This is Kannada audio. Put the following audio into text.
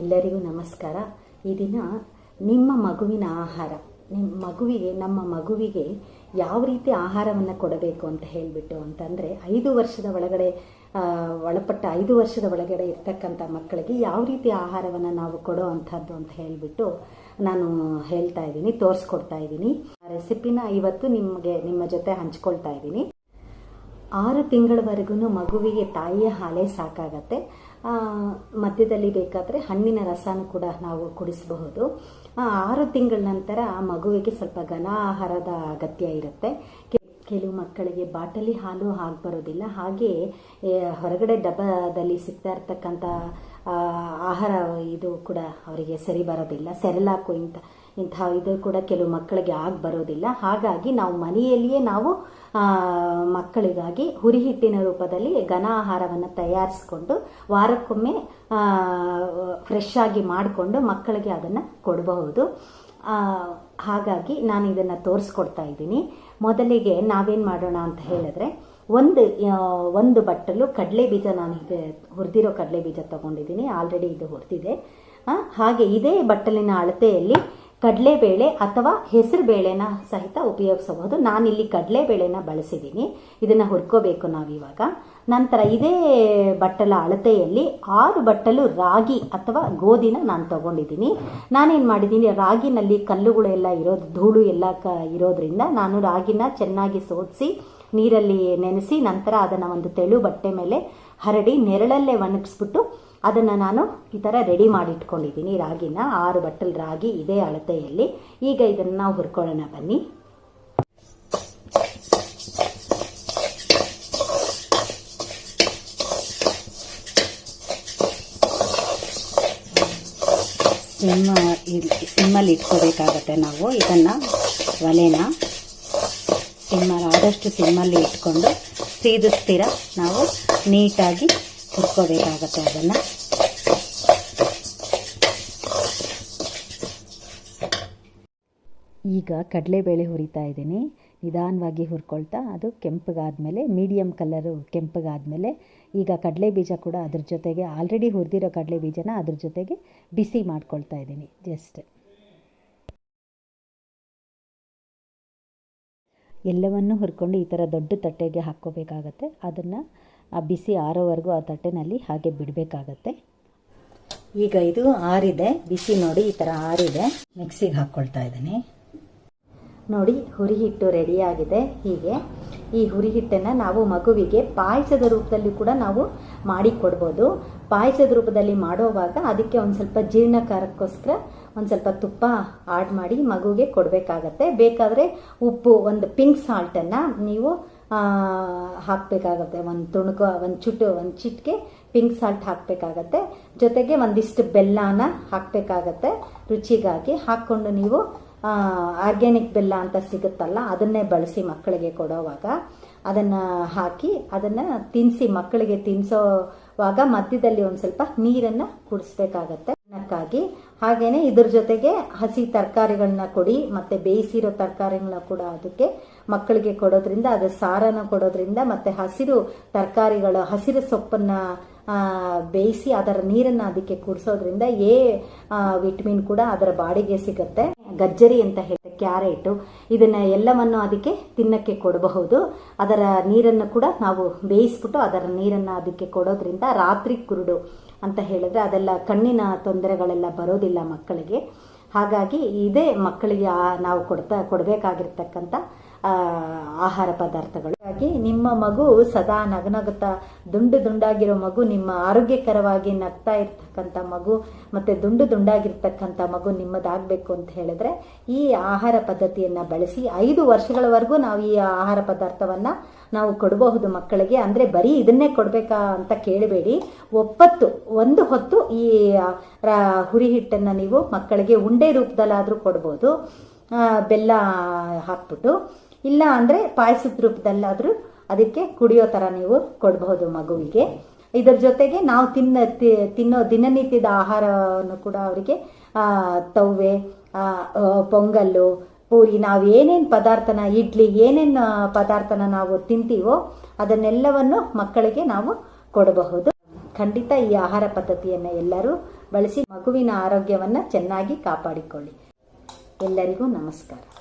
ಎಲ್ಲರಿಗೂ ನಮಸ್ಕಾರ. ಈ ದಿನ ನಿಮ್ಮ ಮಗುವಿನ ಆಹಾರ, ನಮ್ಮ ಮಗುವಿಗೆ ಯಾವ ರೀತಿ ಆಹಾರವನ್ನು ಕೊಡಬೇಕು ಅಂತ ಹೇಳಿಬಿಟ್ಟು ಅಂತಂದರೆ 5 ವರ್ಷದ ಒಳಗಡೆ ಒಳಪಟ್ಟ 5 ವರ್ಷದ ಒಳಗಡೆ ಇರ್ತಕ್ಕಂಥ ಮಕ್ಕಳಿಗೆ ಯಾವ ರೀತಿ ಆಹಾರವನ್ನು ನಾವು ಕೊಡೋ ಅಂಥದ್ದು ಅಂತ ಹೇಳಿಬಿಟ್ಟು ನಾನು ಹೇಳ್ತಾ ಇದ್ದೀನಿ, ತೋರಿಸ್ಕೊಡ್ತಾ ಇದ್ದೀನಿ. ರೆಸಿಪಿನ ಇವತ್ತು ನಿಮ್ಮ ಜೊತೆ ಹಂಚ್ಕೊಳ್ತಾ ಇದ್ದೀನಿ. 6 ತಿಂಗಳವರೆಗೂ ಮಗುವಿಗೆ ತಾಯಿಯ ಹಾಲೇ ಸಾಕಾಗತ್ತೆ. ಮಧ್ಯದಲ್ಲಿ ಬೇಕಾದರೆ ಹಣ್ಣಿನ ರಸನೂ ಕೂಡ ನಾವು ಕುಡಿಸಬಹುದು. 6 ತಿಂಗಳ ನಂತರ ಮಗುವಿಗೆ ಸ್ವಲ್ಪ ಘನ ಆಹಾರದ ಅಗತ್ಯ ಇರುತ್ತೆ. ಕೆಲವು ಮಕ್ಕಳಿಗೆ ಬಾಟಲಿ ಹಾಲು ಹಾಗೆ ಬರೋದಿಲ್ಲ, ಹಾಗೆ ಹೊರಗಡೆ ಡಬ್ಬದಲ್ಲಿ ಸಿಗ್ತಾ ಇರ್ತಕ್ಕಂಥ ಆಹಾರ ಇದು ಕೂಡ ಅವರಿಗೆ ಸರಿ ಬರೋದಿಲ್ಲ. ಸೆರೆಲಾಕು ಇಂಥ ಇದು ಕೂಡ ಕೆಲವು ಮಕ್ಕಳಿಗೆ ಆಗಿ ಬರೋದಿಲ್ಲ. ಹಾಗಾಗಿ ನಾವು ಮನೆಯಲ್ಲಿಯೇ ನಾವು ಮಕ್ಕಳಿಗಾಗಿ ಹುರಿ ಹಿಟ್ಟಿನ ರೂಪದಲ್ಲಿ ಘನ ಆಹಾರವನ್ನು ತಯಾರಿಸಿಕೊಂಡು ವಾರಕ್ಕೊಮ್ಮೆ ಫ್ರೆಶ್ ಆಗಿ ಮಾಡಿಕೊಂಡು ಮಕ್ಕಳಿಗೆ ಅದನ್ನು ಕೊಡಬಹುದು. ಹಾಗಾಗಿ ನಾನು ಇದನ್ನು ತೋರಿಸ್ಕೊಡ್ತಾ ಇದ್ದೀನಿ. ಮೊದಲಿಗೆ ನಾವೇನು ಮಾಡೋಣ ಅಂತ ಹೇಳಿದ್ರೆ, ಒಂದು ಬಟ್ಟಲು ಕಡಲೆ ಬೀಜ, ನಾನು ಇದು ಹುರಿದಿರೋ ಕಡಲೆ ಬೀಜ ತೊಗೊಂಡಿದ್ದೀನಿ, ಆಲ್ರೆಡಿ ಇದು ಹುರಿದಿದೆ. ಹಾಗೆ ಇದೇ ಬಟ್ಟಲಿನ ಅಳತೆಯಲ್ಲಿ ಕಡಲೆಬೇಳೆ ಅಥವಾ ಹೆಸರು ಬೇಳೆನ ಸಹಿತ ಉಪಯೋಗಿಸಬಹುದು. ನಾನಿಲ್ಲಿ ಕಡಲೆಬೇಳೆನ ಬಳಸಿದ್ದೀನಿ. ಇದನ್ನು ಹುರ್ಕೋಬೇಕು ನಾವಿವಾಗ. ನಂತರ ಇದೇ ಬಟ್ಟಲ ಅಳತೆಯಲ್ಲಿ 6 ಬಟ್ಟಲು ರಾಗಿ ಅಥವಾ ಗೋಧಿನ ನಾನು ತೊಗೊಂಡಿದ್ದೀನಿ. ನಾನೇನು ಮಾಡಿದ್ದೀನಿ, ರಾಗಿನಲ್ಲಿ ಕಲ್ಲುಗಳೆಲ್ಲ ಧೂಳು ಎಲ್ಲ ಇರೋದ್ರಿಂದ ನಾನು ರಾಗಿನ ಚೆನ್ನಾಗಿ ಸೋದಿಸಿ ನೀರಲ್ಲಿ ನೆನೆಸಿ ನಂತರ ಅದನ್ನು ಒಂದು ತೆಳು ಬಟ್ಟೆ ಮೇಲೆ ಹರಡಿ ನೆರಳಲ್ಲೇ ಒಣಗಿಸ್ಬಿಟ್ಟು ಅದನ್ನು ನಾನು ಈ ಥರ ರೆಡಿ ಮಾಡಿಟ್ಕೊಂಡಿದ್ದೀನಿ. ರಾಗಿನ 6 ಬಟ್ಟಲು ರಾಗಿ ಇದೇ ಅಳತೆಯಲ್ಲಿ. ಈಗ ಇದನ್ನು ನಾವು ಹುರ್ಕೊಳ್ಳೋಣ ಬನ್ನಿ. ಸಿಮ್ಮಲ್ಲಿ ಇಟ್ಕೋಬೇಕಾಗತ್ತೆ ನಾವು ಇದನ್ನು. ಒಲೆನ ಆದಷ್ಟು ಸಿಮ್ಮಲ್ಲಿ ಇಟ್ಕೊಂಡು ಸೀದಿಸ್ತೀರ ನಾವು ನೀಟಾಗಿ ಹುರ್ಕೋಬೇಕಾಗತ್ತೆ ಅದನ್ನು. ಈಗ ಕಡಲೆಬೇಳೆ ಹುರಿತಾ ಇದ್ದೀನಿ. ನಿಧಾನವಾಗಿ ಹುರ್ಕೊಳ್ತಾ ಅದು ಕೆಂಪಗಾದ್ಮೇಲೆ, ಮೀಡಿಯಮ್ ಕಲರು ಕೆಂಪಗಾದ್ಮೇಲೆ ಈಗ ಕಡಲೆ ಬೀಜ ಕೂಡ ಅದ್ರ ಜೊತೆಗೆ, ಆಲ್ರೆಡಿ ಹುರಿದಿರೋ ಕಡಲೆ ಬೀಜನ ಅದ್ರ ಜೊತೆಗೆ ಬಿಸಿ ಮಾಡ್ಕೊಳ್ತಾ ಇದ್ದೀನಿ. ಜಸ್ಟ್ ಎಲ್ಲವನ್ನು ಹುರ್ಕೊಂಡು ಈ ಥರ ದೊಡ್ಡ ತಟ್ಟೆಗೆ ಹಾಕ್ಕೋಬೇಕಾಗತ್ತೆ. ಅದನ್ನು ಆ ಬಿಸಿ ಆರೋವರೆಗೂ ಆ ತಟ್ಟೆನಲ್ಲಿ ಹಾಗೆ ಬಿಡಬೇಕಾಗತ್ತೆ. ಈಗ ಇದು ಆರಿದೆ, ಬಿಸಿ ನೋಡಿ ಈ ಥರ ಆರಿದೆ. ಮಿಕ್ಸಿಗೆ ಹಾಕ್ಕೊಳ್ತಾ ಇದ್ದೀನಿ. ನೋಡಿ, ಹುರಿ ಹಿಟ್ಟು ರೆಡಿಯಾಗಿದೆ. ಹೀಗೆ ಈ ಹುರಿ ಹಿಟ್ಟನ್ನು ನಾವು ಮಗುವಿಗೆ ಪಾಯಸದ ರೂಪದಲ್ಲಿ ಕೂಡ ನಾವು ಮಾಡಿ ಕೊಡ್ಬೋದು. ಪಾಯಸದ ರೂಪದಲ್ಲಿ ಮಾಡೋವಾಗ ಅದಕ್ಕೆ ಒಂದು ಸ್ವಲ್ಪ ಜೀರ್ಣಕಾರಕ್ಕೋಸ್ಕರ ಒಂದು ಸ್ವಲ್ಪ ತುಪ್ಪ ಆಡ್ ಮಾಡಿ ಮಗುವಿಗೆ ಕೊಡಬೇಕಾಗತ್ತೆ. ಬೇಕಾದರೆ ಉಪ್ಪು, ಒಂದು ಪಿಂಕ್ ಸಾಲ್ಟನ್ನು ನೀವು ಹಾಕಬೇಕಾಗತ್ತೆ. ಒಂದು ಚಿಟಿಕೆ ಪಿಂಕ್ ಸಾಲ್ಟ್ ಹಾಕಬೇಕಾಗತ್ತೆ. ಜೊತೆಗೆ ಒಂದಿಷ್ಟು ಬೆಲ್ಲನ ಹಾಕಬೇಕಾಗತ್ತೆ ರುಚಿಗಾಗಿ. ಹಾಕ್ಕೊಂಡು ನೀವು ಆರ್ಗ್ಯಾನಿಕ್ ಬೆಲ್ಲ ಅಂತ ಸಿಗುತ್ತಲ್ಲ, ಅದನ್ನೇ ಬಳಸಿ ಮಕ್ಕಳಿಗೆ ಕೊಡೋವಾಗ ಅದನ್ನು ಹಾಕಿ ಅದನ್ನು ತಿನ್ನಿಸಿ ಮಕ್ಕಳಿಗೆ ತಿನ್ನಿಸೋವಾಗ ಮಧ್ಯದಲ್ಲಿ ಒಂದು ಸ್ವಲ್ಪ ನೀರನ್ನು ಕುಡಿಸ್ಬೇಕಾಗತ್ತೆ ಅನ್ನಕ್ಕಾಗಿ. ಹಾಗೆಯೇ ಇದ್ರ ಜೊತೆಗೆ ಹಸಿ ತರಕಾರಿಗಳನ್ನ ಕೊಡಿ, ಮತ್ತು ಬೇಯಿಸಿರೋ ತರಕಾರಿಗಳನ್ನ ಕೂಡ ಅದಕ್ಕೆ ಮಕ್ಕಳಿಗೆ ಕೊಡೋದ್ರಿಂದ, ಅದು ಸಾರನ ಕೊಡೋದ್ರಿಂದ, ಮತ್ತು ಹಸಿರು ತರಕಾರಿಗಳು, ಹಸಿರು ಸೊಪ್ಪನ್ನು ಬೇಯಿಸಿ ಅದರ ನೀರನ್ನು ಅದಕ್ಕೆ ಕುಡಿಸೋದ್ರಿಂದ ವಿಟಮಿನ್ ಕೂಡ ಅದರ ಬಾಡಿಗೆ ಸಿಗುತ್ತೆ. ಗಜ್ಜರಿ ಅಂತ ಹೇಳಿ ಕ್ಯಾರೆಟು, ಇದನ್ನ ಎಲ್ಲವನ್ನು ಅದಕ್ಕೆ ತಿನ್ನಕ್ಕೆ ಕೊಡಬಹುದು. ಅದರ ನೀರನ್ನು ಕೂಡ ನಾವು ಬೇಯಿಸ್ಬಿಟ್ಟು ಅದರ ನೀರನ್ನು ಅದಕ್ಕೆ ಕೊಡೋದ್ರಿಂದ ರಾತ್ರಿ ಕುರುಡು ಅಂತ ಹೇಳಿದ್ರೆ ಅದೆಲ್ಲ ಕಣ್ಣಿನ ತೊಂದರೆಗಳೆಲ್ಲ ಬರೋದಿಲ್ಲ ಮಕ್ಕಳಿಗೆ. ಹಾಗಾಗಿ ಇದೇ ಮಕ್ಕಳಿಗೆ ನಾವು ಕೊಡಬೇಕಾಗಿರ್ತಕ್ಕಂಥ ಆಹಾರ ಪದಾರ್ಥಗಳು. ಹಾಗಾಗಿ ನಿಮ್ಮ ಮಗು ಸದಾ ನಗನಗುತ್ತಾ ದುಂಡಾಗಿರೋ ಮಗು, ನಿಮ್ಮ ಆರೋಗ್ಯಕರವಾಗಿ ನಗ್ತಾ ಇರ್ತಕ್ಕಂಥ ಮಗು, ಮತ್ತು ದುಂಡಾಗಿರ್ತಕ್ಕಂಥ ಮಗು ನಿಮ್ಮದಾಗಬೇಕು ಅಂತ ಹೇಳಿದ್ರೆ ಈ ಆಹಾರ ಪದ್ಧತಿಯನ್ನು ಬಳಸಿ 5 ವರ್ಷಗಳವರೆಗೂ ನಾವು ಈ ಆಹಾರ ಪದಾರ್ಥವನ್ನು ನಾವು ಕೊಡಬಹುದು ಮಕ್ಕಳಿಗೆ. ಅಂದರೆ ಬರೀ ಇದನ್ನೇ ಕೊಡಬೇಕಾ ಅಂತ ಕೇಳಬೇಡಿ. ಒಂದು ಹೊತ್ತು ಈ ಹುರಿ ಹಿಟ್ಟನ್ನು ನೀವು ಮಕ್ಕಳಿಗೆ ಉಂಡೆ ರೂಪದಲ್ಲಾದರೂ ಕೊಡ್ಬೋದು, ಬೆಲ್ಲ ಹಾಕ್ಬಿಟ್ಟು. ಇಲ್ಲ ಅಂದರೆ ಪಾಯಸದ ರೂಪದಲ್ಲಾದರೂ ಅದಕ್ಕೆ ಕುಡಿಯೋ ಥರ ನೀವು ಕೊಡಬಹುದು ಮಗುವಿಗೆ. ಇದರ ಜೊತೆಗೆ ನಾವು ತಿನ್ನೋ ದಿನನಿತ್ಯದ ಆಹಾರವನ್ನು ಕೂಡ ಅವರಿಗೆ ತವ್ವೆ, ಪೊಂಗಲ್ಲು, ಪೂರಿ, ನಾವು ಏನೇನು ಪದಾರ್ಥನ, ಇಡ್ಲಿ, ಏನೇನು ಪದಾರ್ಥನ ನಾವು ತಿಂತೀವೋ ಅದನ್ನೆಲ್ಲವನ್ನು ಮಕ್ಕಳಿಗೆ ನಾವು ಕೊಡಬಹುದು. ಖಂಡಿತ ಈ ಆಹಾರ ಪದ್ಧತಿಯನ್ನು ಎಲ್ಲರೂ ಬಳಸಿ ಮಗುವಿನ ಆರೋಗ್ಯವನ್ನು ಚೆನ್ನಾಗಿ ಕಾಪಾಡಿಕೊಳ್ಳಿ. ಎಲ್ಲರಿಗೂ ನಮಸ್ಕಾರ.